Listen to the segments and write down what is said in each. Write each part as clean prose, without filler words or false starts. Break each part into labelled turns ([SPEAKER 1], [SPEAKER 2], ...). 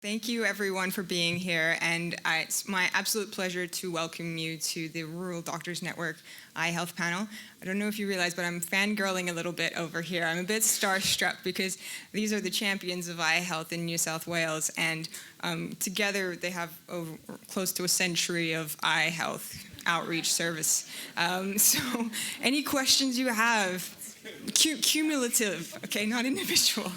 [SPEAKER 1] Thank you, everyone, for being here, and it's my absolute pleasure to welcome you to the Rural Doctors Network Eye Health Panel. I don't know if you realize, but I'm fangirling a little bit over here. I'm a bit starstruck because these are the champions of eye health in New South Wales, and together they have close to a century of eye health outreach service. So any questions you have, cumulative, okay, not individual.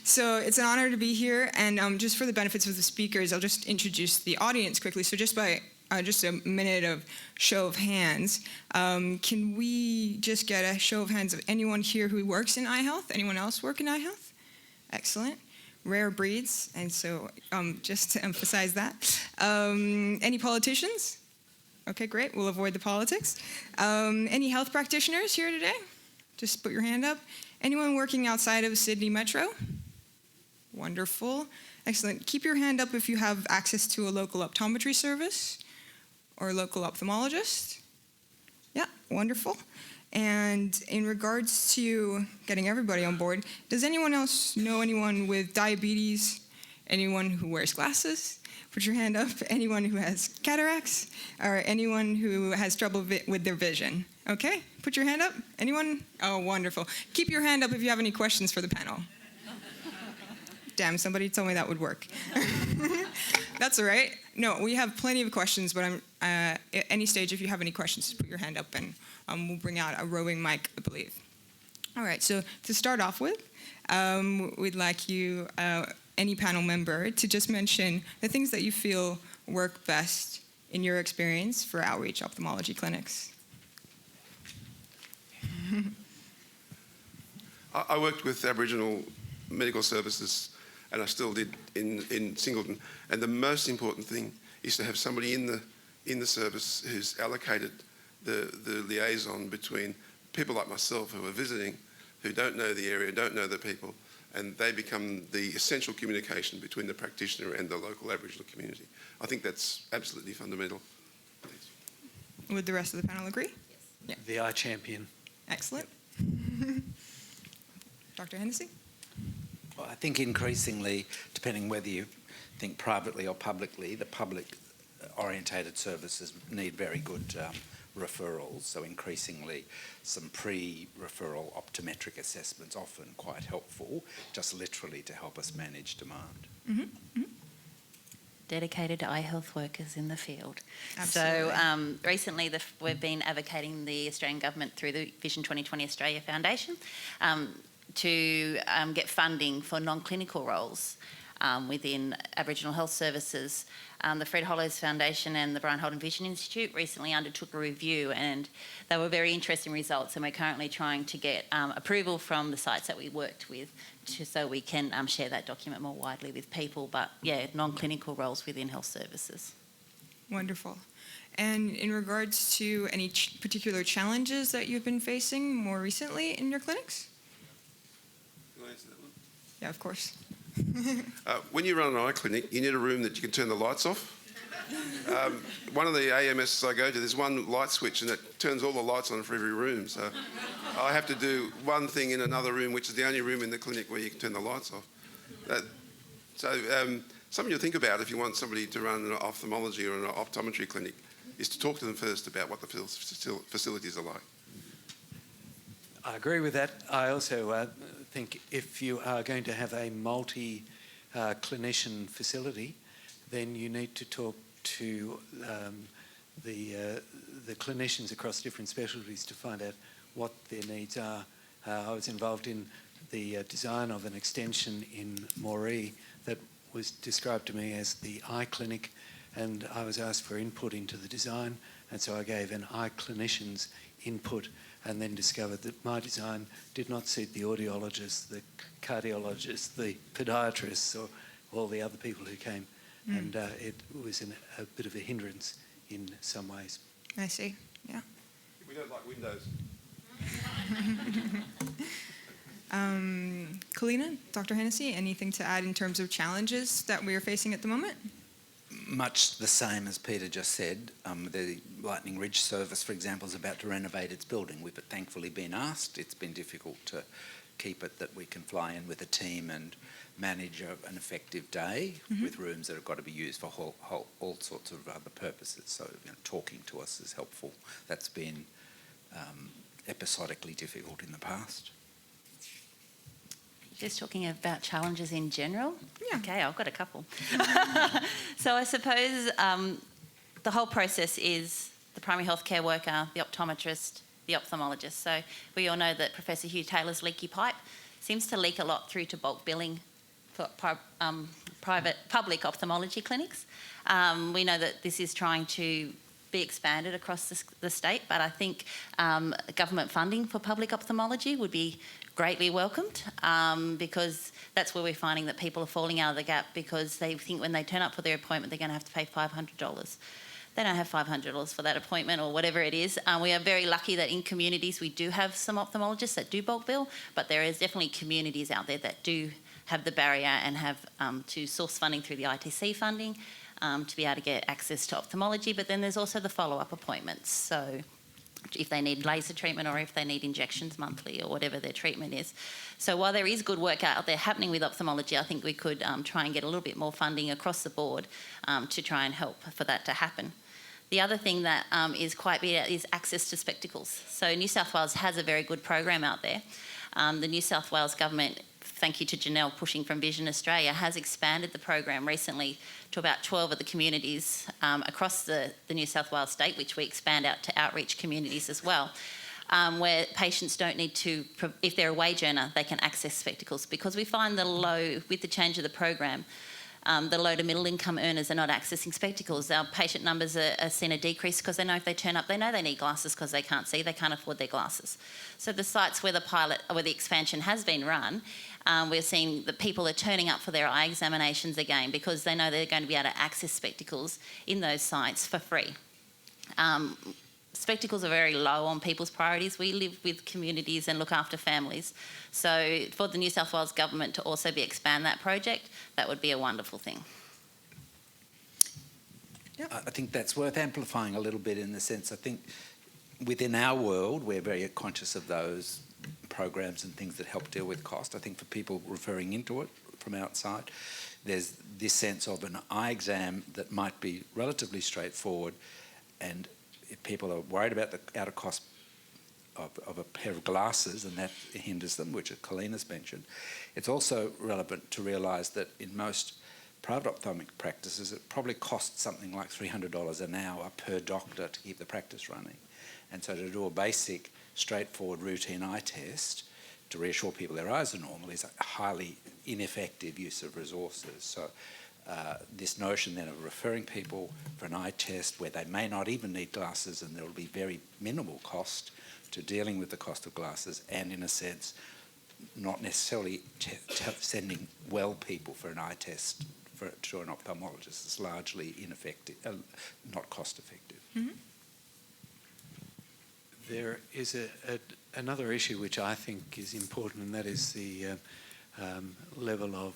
[SPEAKER 1] So it's an honor to be here, and just for the benefits of the speakers, I'll just introduce the audience quickly. So just by just a minute of show of hands, can we just get a show of hands of anyone here who works in eye health? Anyone else work in eye health? Excellent. Rare breeds, and so just to emphasize that. Any politicians? Okay, great. We'll avoid the politics. Any health practitioners here today? Just put your hand up. Anyone working outside of Sydney Metro? Wonderful. Excellent. Keep your hand up if you have access to a local optometry service or a local ophthalmologist. Yeah, wonderful. And in regards to getting everybody on board, does anyone else know anyone with diabetes? Anyone who wears glasses? Put your hand up. Anyone who has cataracts? Or anyone who has trouble with their vision? Okay, put your hand up. Anyone? Oh, wonderful. Keep your hand up if you have any questions for the panel. Damn, somebody told me that would work. That's all right. No, we have plenty of questions, but at any stage, if you have any questions, just put your hand up and we'll bring out a roving mic, I believe. All right, so to start off with, we'd like you, any panel member, to just mention the things that you feel work best in your experience for outreach ophthalmology clinics.
[SPEAKER 2] I worked with Aboriginal medical services, and I still did in Singleton. And the most important thing is to have somebody in the service who's allocated the liaison between people like myself who are visiting, who don't know the area, don't know the people, and they become the essential communication between the practitioner and the local Aboriginal community. I think that's absolutely fundamental. Thanks.
[SPEAKER 1] Would the rest of the panel agree?
[SPEAKER 3] Yes. Yeah. The eye champion.
[SPEAKER 1] Excellent. Dr. Hennessy?
[SPEAKER 4] Well, I think increasingly, depending whether you think privately or publicly, the public-orientated services need very good referrals, so increasingly some pre-referral optometric assessments, often quite helpful, just literally to help us manage demand.
[SPEAKER 1] Mm-hmm. Mm-hmm.
[SPEAKER 5] Dedicated eye health workers in the field.
[SPEAKER 1] Absolutely.
[SPEAKER 5] So recently we've been advocating the Australian Government through the Vision 2020 Australia Foundation to get funding for non-clinical roles within Aboriginal health services. The Fred Hollows Foundation and the Holden Vision Institute recently undertook a review, and they were very interesting results, and we're currently trying to get approval from the sites that we worked with so we can share that document more widely with people, but yeah, non-clinical roles within health services.
[SPEAKER 1] Wonderful. And in regards to any particular challenges that you've been facing more recently in your clinics?
[SPEAKER 2] Can I answer that one?
[SPEAKER 1] Yeah, of course.
[SPEAKER 2] When you run an eye clinic, you need a room that you can turn the lights off. One of the AMSs I go to, there's one light switch and it turns all the lights on for every room. So I have to do one thing in another room, which is the only room in the clinic where you can turn the lights off. Something to think about if you want somebody to run an ophthalmology or an optometry clinic is to talk to them first about what the facilities are like.
[SPEAKER 3] I agree with that. I also think if you are going to have a multi-clinician facility, then you need to talk to the clinicians across different specialties to find out what their needs are. I was involved in the design of an extension in Moree that was described to me as the eye clinic, and I was asked for input into the design, and so I gave an eye clinician's input and then discovered that my design did not suit the audiologists, the cardiologists, the podiatrists, or all the other people who came. And it was a bit of a hindrance in some ways.
[SPEAKER 1] I see, yeah.
[SPEAKER 2] We don't like windows.
[SPEAKER 1] Colina, Dr. Hennessy, anything to add in terms of challenges that we are facing at the moment?
[SPEAKER 4] Much the same as Peter just said. The Lightning Ridge service, for example, is about to renovate its building. We've thankfully been asked. It's been difficult keep it that we can fly in with a team and manage an effective day with rooms that have got to be used for all sorts of other purposes. So talking to us is helpful. That's been episodically difficult in the past.
[SPEAKER 5] Just talking about challenges in general?
[SPEAKER 1] Yeah.
[SPEAKER 5] Okay, I've got a couple. So I suppose the whole process is the primary healthcare worker, the optometrist, the ophthalmologist. So we all know that Professor Hugh Taylor's leaky pipe seems to leak a lot through to bulk billing for public ophthalmology clinics. We know that this is trying to be expanded across the state, but I think government funding for public ophthalmology would be greatly welcomed, because that's where we're finding that people are falling out of the gap because they think when they turn up for their appointment they're going to have to pay $500. They don't have $500 for that appointment or whatever it is. We are very lucky that in communities we do have some ophthalmologists that do bulk bill, but there is definitely communities out there that do have the barrier and have to source funding through the ITC funding to be able to get access to ophthalmology. But then there's also the follow-up appointments. So if they need laser treatment or if they need injections monthly or whatever their treatment is. So while there is good work out there happening with ophthalmology, I think we could try and get a little bit more funding across the board to try and help for that to happen. The other thing that is quite big is access to spectacles. So New South Wales has a very good program out there. The New South Wales government, thank you to Janelle pushing from Vision Australia, has expanded the program recently to about 12 of the communities across the New South Wales state, which we expand out to outreach communities as well, where patients don't need to, if they're a wage earner, they can access spectacles, because we find with the change of the program, the low to middle income earners are not accessing spectacles. Our patient numbers are seeing a decrease because they know if they turn up, they know they need glasses because they can't see, they can't afford their glasses. So the sites where the expansion has been run, we're seeing that people are turning up for their eye examinations again because they know they're going to be able to access spectacles in those sites for free. Spectacles are very low on people's priorities. We live with communities and look after families. So for the New South Wales government to also expand that project, that would be a wonderful thing.
[SPEAKER 1] Yep.
[SPEAKER 4] I think that's worth amplifying a little bit in the sense, I think within our world, we're very conscious of those programs and things that help deal with cost. I think for people referring into it from outside, there's this sense of an eye exam that might be relatively straightforward, and if people are worried about the outer cost of a pair of glasses and that hinders them, which Colina's mentioned, it's also relevant to realise that in most private ophthalmic practices it probably costs something like $300 an hour per doctor to keep the practice running. And so to do a basic, straightforward routine eye test to reassure people their eyes are normal is a highly ineffective use of resources. So this notion then of referring people for an eye test where they may not even need glasses and there will be very minimal cost to dealing with the cost of glasses, and in a sense not necessarily sending well people for an eye test to an ophthalmologist is largely ineffective, not cost effective.
[SPEAKER 1] Mm-hmm.
[SPEAKER 3] There is another issue which I think is important, and that is the level of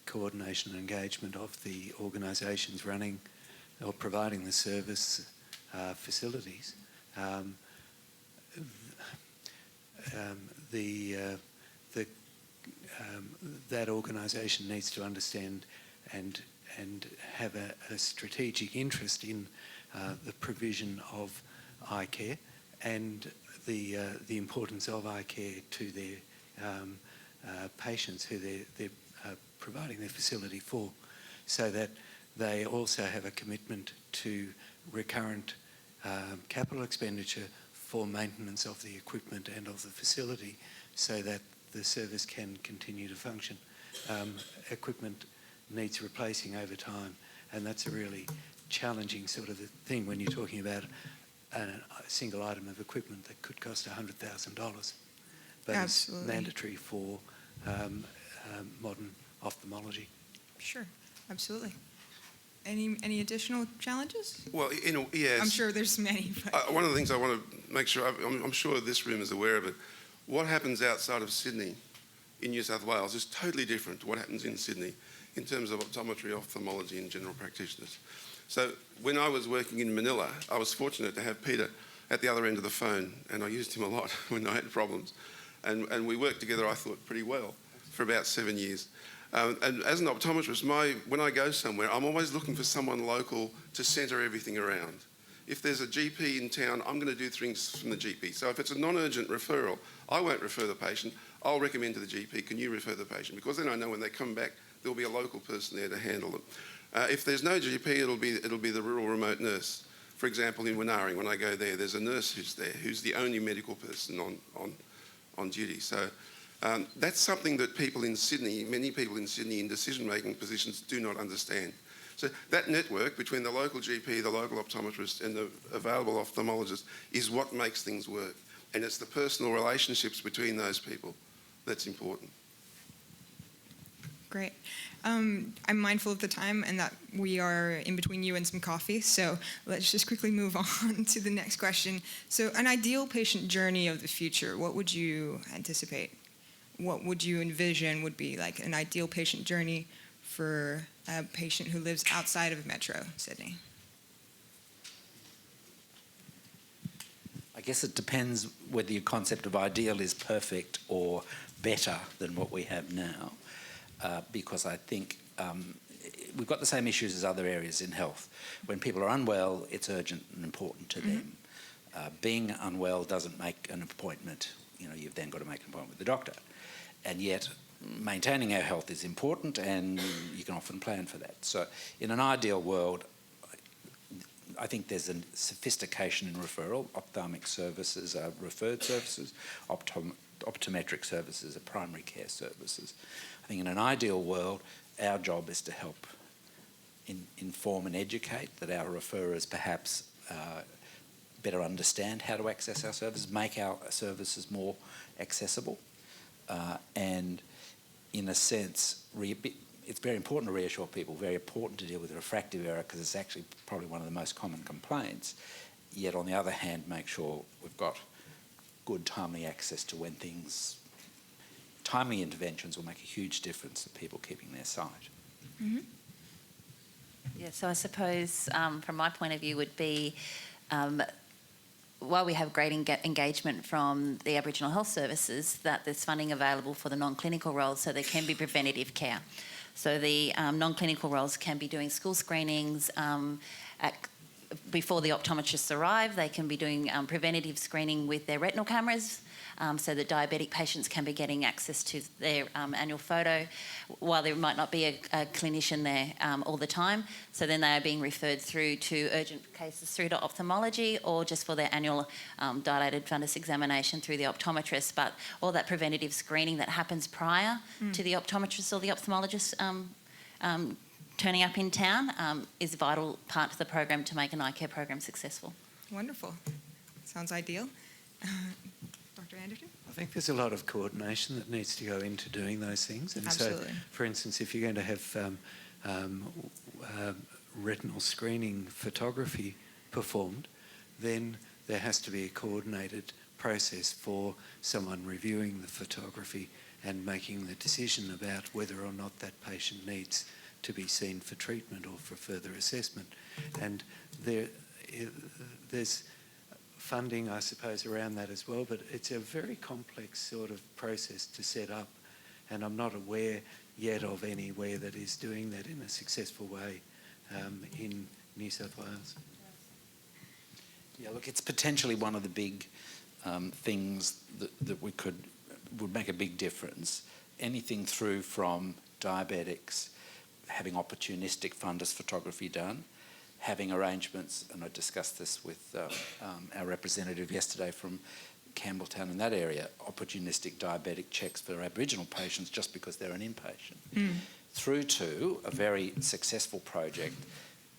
[SPEAKER 3] coordination and engagement of the organisations running or providing the service facilities. That organisation needs to understand and have a strategic interest in the provision of eye care and the importance of eye care to their patients who they're providing their facility for, so that they also have a commitment to recurrent capital expenditure for maintenance of the equipment and of the facility so that the service can continue to function. Equipment needs replacing over time, and that's a really challenging sort of thing when you're talking about a single item of equipment that could cost $100,000, but
[SPEAKER 1] Absolutely.
[SPEAKER 3] it's mandatory for modern ophthalmology.
[SPEAKER 1] Sure, absolutely. Any additional challenges?
[SPEAKER 2] Well, yes.
[SPEAKER 1] I'm sure there's many. But
[SPEAKER 2] One of the things I want to make sure, I'm sure this room is aware of it, what happens outside of Sydney in New South Wales is totally different to what happens in Sydney in terms of optometry, ophthalmology and general practitioners. So when I was working in Manila, I was fortunate to have Peter at the other end of the phone, and I used him a lot when I had problems. And we worked together, I thought, pretty well for about 7 years. And as an optometrist, when I go somewhere, I'm always looking for someone local to centre everything around. If there's a GP in town, I'm going to do things from the GP. So if it's a non-urgent referral, I won't refer the patient. I'll recommend to the GP, can you refer the patient? Because then I know when they come back, there'll be a local person there to handle them. If there's no GP, it'll be the rural remote nurse. For example, in Winaring, when I go there, there's a nurse who's there, who's the only medical person on duty. So that's something that many people in Sydney in decision-making positions do not understand. So that network between the local GP, the local optometrist and the available ophthalmologist is what makes things work. And it's the personal relationships between those people that's important.
[SPEAKER 1] Great. I'm mindful of the time and that we are in between you and some coffee, so let's just quickly move on to the next question. So an ideal patient journey of the future, what would you anticipate? What would you envision would be like an ideal patient journey for a patient who lives outside of Metro Sydney?
[SPEAKER 4] I guess it depends whether your concept of ideal is perfect or better than what we have now, because I think we've got the same issues as other areas in health. When people are unwell, it's urgent and important to them. Being unwell doesn't make an appointment. You've then got to make an appointment with the doctor. And yet, maintaining our health is important, and you can often plan for that. So in an ideal world, I think there's a sophistication in referral. Ophthalmic services are referred services. Optometric services are primary care services. I think in an ideal world, our job is to help inform and educate, that our referrers perhaps better understand how to access our services, make our services more accessible. And in a sense, it's very important to reassure people, very important to deal with refractive error because it's actually probably one of the most common complaints. Yet on the other hand, make sure we've got good timely access to when timely interventions will make a huge difference to people keeping their sight.
[SPEAKER 5] Mm-hmm. Yeah, so I suppose from my point of view would be while we have great engagement from the Aboriginal Health Services, that there's funding available for the non-clinical roles so there can be preventative care. So the non-clinical roles can be doing school screenings before the optometrists arrive. They can be doing preventative screening with their retinal cameras so that diabetic patients can be getting access to their annual photo while there might not be a clinician there all the time. So then they are being referred through to urgent cases through to ophthalmology or just for their annual dilated fundus examination through the optometrist. But all that preventative screening that happens prior to the optometrist or the ophthalmologist turning up in town is a vital part of the program to make an eye care program successful.
[SPEAKER 1] Wonderful. Sounds ideal. Dr. Anderton?
[SPEAKER 3] I think there's a lot of coordination that needs to go into doing those things. And
[SPEAKER 1] Absolutely.
[SPEAKER 3] So, for instance, if you're going to have retinal screening photography performed, then there has to be a coordinated process for someone reviewing the photography and making the decision about whether or not that patient needs to be seen for treatment or for further assessment. And there's funding, I suppose, around that as well, but it's a very complex sort of process to set up, and I'm not aware yet of anywhere that is doing that in a successful way in New South Wales.
[SPEAKER 4] Yeah, look, it's potentially one of the big things that would make a big difference. Anything through from diabetics having opportunistic fundus photography done, having arrangements, and I discussed this with our representative yesterday from Campbelltown in that area, opportunistic diabetic checks for Aboriginal patients just because they're an inpatient, through to a very successful project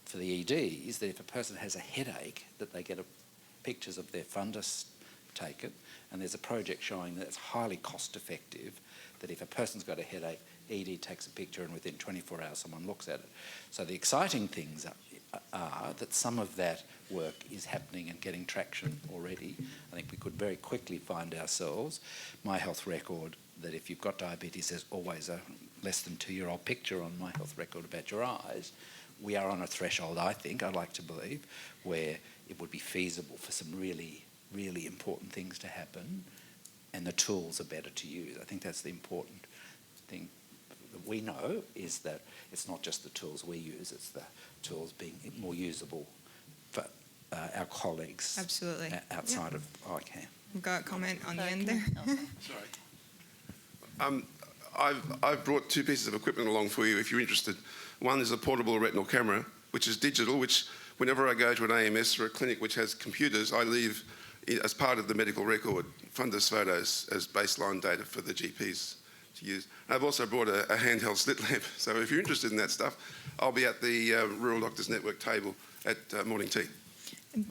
[SPEAKER 4] for the EDs that if a person has a headache, that they get pictures of their fundus taken, and there's a project showing that it's highly cost effective, that if a person's got a headache, ED takes a picture and within 24 hours someone looks at it. So the exciting things are that some of that work is happening and getting traction already. I think we could very quickly find ourselves, my health record, that if you've got diabetes, there's always a less than 2-year-old picture on my health record about your eyes. We are on a threshold, I think, I'd like to believe, where it would be feasible for some really, really important things to happen and the tools are better to use. I think that's the important thing that we know, is that it's not just the tools we use, it's the tools being more usable for our colleagues.
[SPEAKER 1] Absolutely.
[SPEAKER 4] Outside of eye care.
[SPEAKER 1] We've got a comment on the end there.
[SPEAKER 2] Sorry. I've brought two pieces of equipment along for you if you're interested. One is a portable retinal camera, which is digital, which whenever I go to an AMS or a clinic which has computers, I leave as part of the medical record fundus photos as baseline data for the GPs to use. I've also brought a handheld slit lamp, so if you're interested in that stuff, I'll be at the Rural Doctors Network table at morning tea.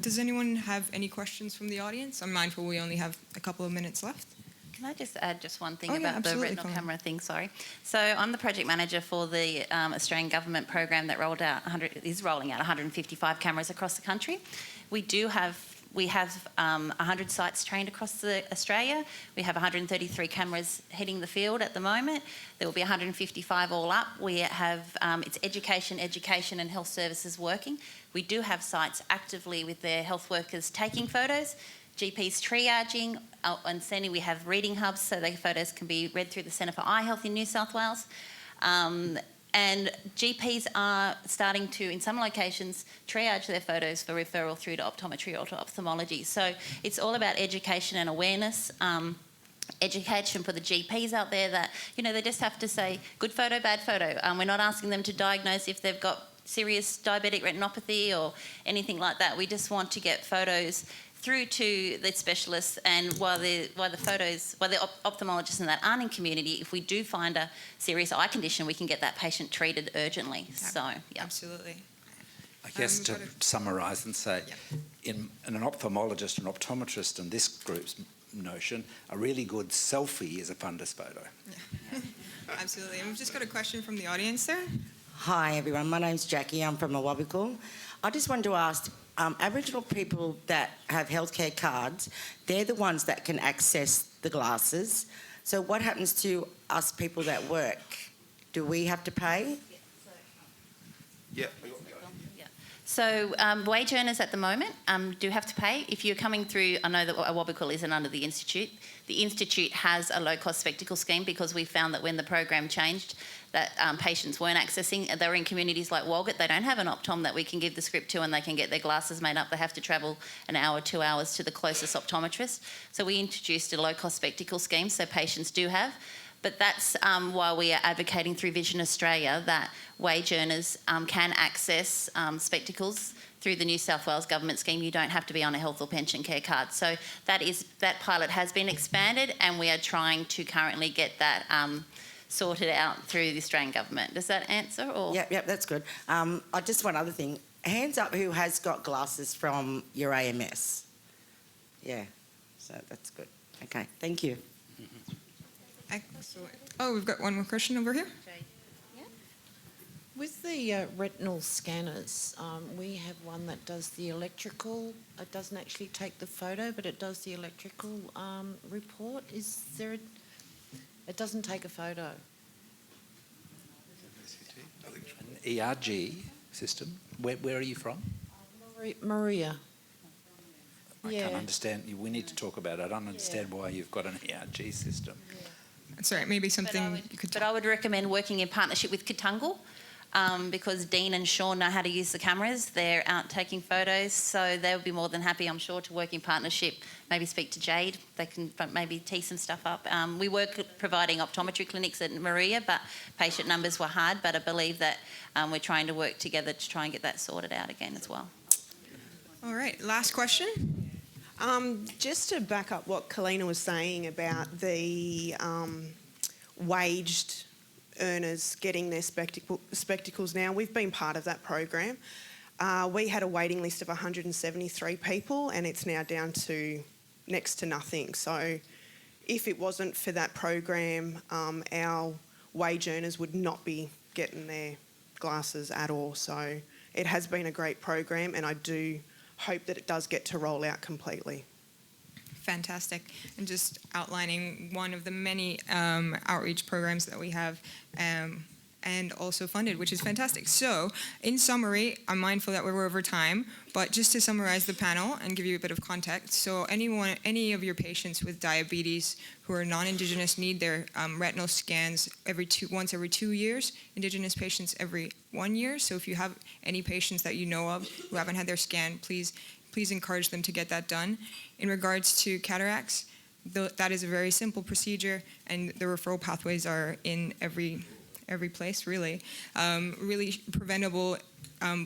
[SPEAKER 1] Does anyone have any questions from the audience? I'm mindful we only have a couple of minutes left.
[SPEAKER 5] Can I just add just one thing
[SPEAKER 1] Oh, yeah,
[SPEAKER 5] about the
[SPEAKER 1] absolutely,
[SPEAKER 5] retinal
[SPEAKER 1] Colin.
[SPEAKER 5] camera thing? Sorry. So I'm the project manager for the Australian government program that is rolling out 155 cameras across the country. We have 100 sites trained across Australia. We have 133 cameras hitting the field at the moment. There will be 155 all up. We have it's education and health services working. We do have sites actively with their health workers taking photos, GPs triaging, and sending. We have reading hubs so the photos can be read through the Centre for Eye Health in New South Wales. And GPs are starting to, in some locations, triage their photos for referral through to optometry or to ophthalmology. So it's all about education and awareness. Education for the GPs out there that, they just have to say, good photo, bad photo. We're not asking them to diagnose if they've got serious diabetic retinopathy or anything like that. We just want to get photos through to the specialists, and while the ophthalmologists and that aren't in community, if we do find a serious eye condition, we can get that patient treated urgently. So, yeah.
[SPEAKER 1] Absolutely.
[SPEAKER 4] I guess to summarise and say, in an ophthalmologist and optometrist and this group's notion, a really good selfie is a fundus photo.
[SPEAKER 1] Yeah. Absolutely. And we've just got a question from the audience there.
[SPEAKER 6] Hi everyone, my name's Jackie, I'm from Awabakal. I just wanted to ask, Aboriginal people that have healthcare cards, they're the ones that can access the glasses. So what happens to us people that work? Do we have to pay?
[SPEAKER 2] Yeah.
[SPEAKER 5] So wage earners at the moment do have to pay. If you're coming through, I know that Awabakal isn't under the Institute. The Institute has a low-cost spectacle scheme because we found that when the program changed that patients weren't accessing, they were in communities like Walgett, they don't have an optom that we can give the script to and they can get their glasses made up. They have to travel an hour, 2 hours to the closest optometrist. So we introduced a low-cost spectacle scheme so patients do have. But that's why we are advocating through Vision Australia that wage earners can access spectacles through the New South Wales government scheme. You don't have to be on a health or pension care card. So that pilot has been expanded and we are trying to currently get that sorted out through the Australian government. Does that answer? Or?
[SPEAKER 6] Yep, that's good. I just one other thing. Hands up who has got glasses from your AMS. Yeah, so that's good. Okay, thank you.
[SPEAKER 1] Excellent. Oh, we've got one more question over here.
[SPEAKER 7] With the retinal scanners, we have one that does the electrical. It doesn't actually take the photo, but it does the electrical report. It doesn't take a photo.
[SPEAKER 4] An ERG system. Where are you from?
[SPEAKER 7] Maria.
[SPEAKER 4] I can't understand. We need to talk about it. I don't understand why you've got an ERG system.
[SPEAKER 1] Sorry, maybe something you could...
[SPEAKER 5] But I would recommend working in partnership with Kitungal because Dean and Sean know how to use the cameras. They're out taking photos, so they would be more than happy, I'm sure, to work in partnership. Maybe speak to Jade. They can maybe tee some stuff up. We were providing optometry clinics at Maria, but patient numbers were hard. But I believe that we're trying to work together to try and get that sorted out again as well.
[SPEAKER 1] All right, last question.
[SPEAKER 8] Just to back up what Colina was saying about the waged earners getting their spectacles now, we've been part of that program. We had a waiting list of 173 people and it's now down to next to nothing. So if it wasn't for that program, our wage earners would not be getting their glasses at all. So it has been a great program and I do hope that it does get to roll out completely.
[SPEAKER 1] Fantastic. And just outlining one of the many outreach programs that we have, and also funded, which is fantastic. So, in summary, I'm mindful that we're over time, but just to summarize the panel and give you a bit of context. So, any of your patients with diabetes who are non-Indigenous need their retinal scans once every 2 years. Indigenous patients every 1 year. So, if you have any patients that you know of who haven't had their scan, please encourage them to get that done. In regards to cataracts, that is a very simple procedure, and the referral pathways are in every place, really. Really preventable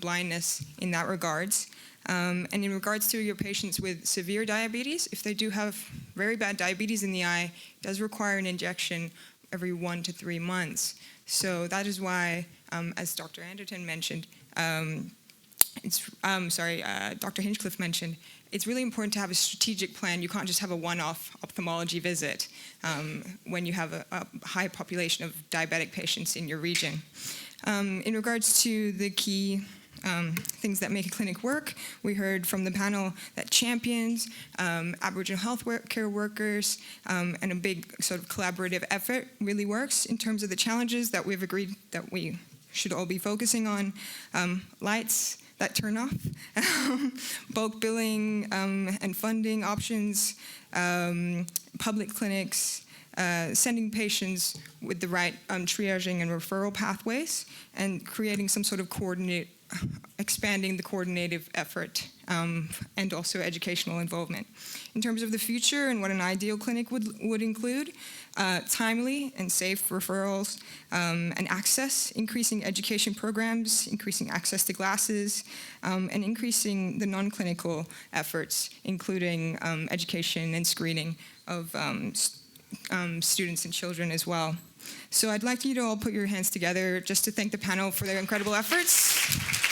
[SPEAKER 1] blindness in that regards. And in regards to your patients with severe diabetes, if they do have very bad diabetes in the eye, it does require an injection every 1 to 3 months. So that is why, as Dr. Anderton mentioned, Dr. Hinchcliffe mentioned, it's really important to have a strategic plan. You can't just have a one-off ophthalmology visit when you have a high population of diabetic patients in your region. In regards to the key things that make a clinic work, we heard from the panel that champions, Aboriginal health care workers, and a big sort of collaborative effort really works in terms of the challenges that we've agreed that we should all be focusing on. Lights that turn off, bulk billing and funding options, public clinics, sending patients with the right triaging and referral pathways, and creating some sort of expanding the coordinative effort, and also educational involvement. In terms of the future and what an ideal clinic would include, timely and safe referrals and access, increasing education programs, increasing access to glasses, and increasing the non-clinical efforts, including education and screening of students and children as well. So I'd like you to all put your hands together just to thank the panel for their incredible efforts.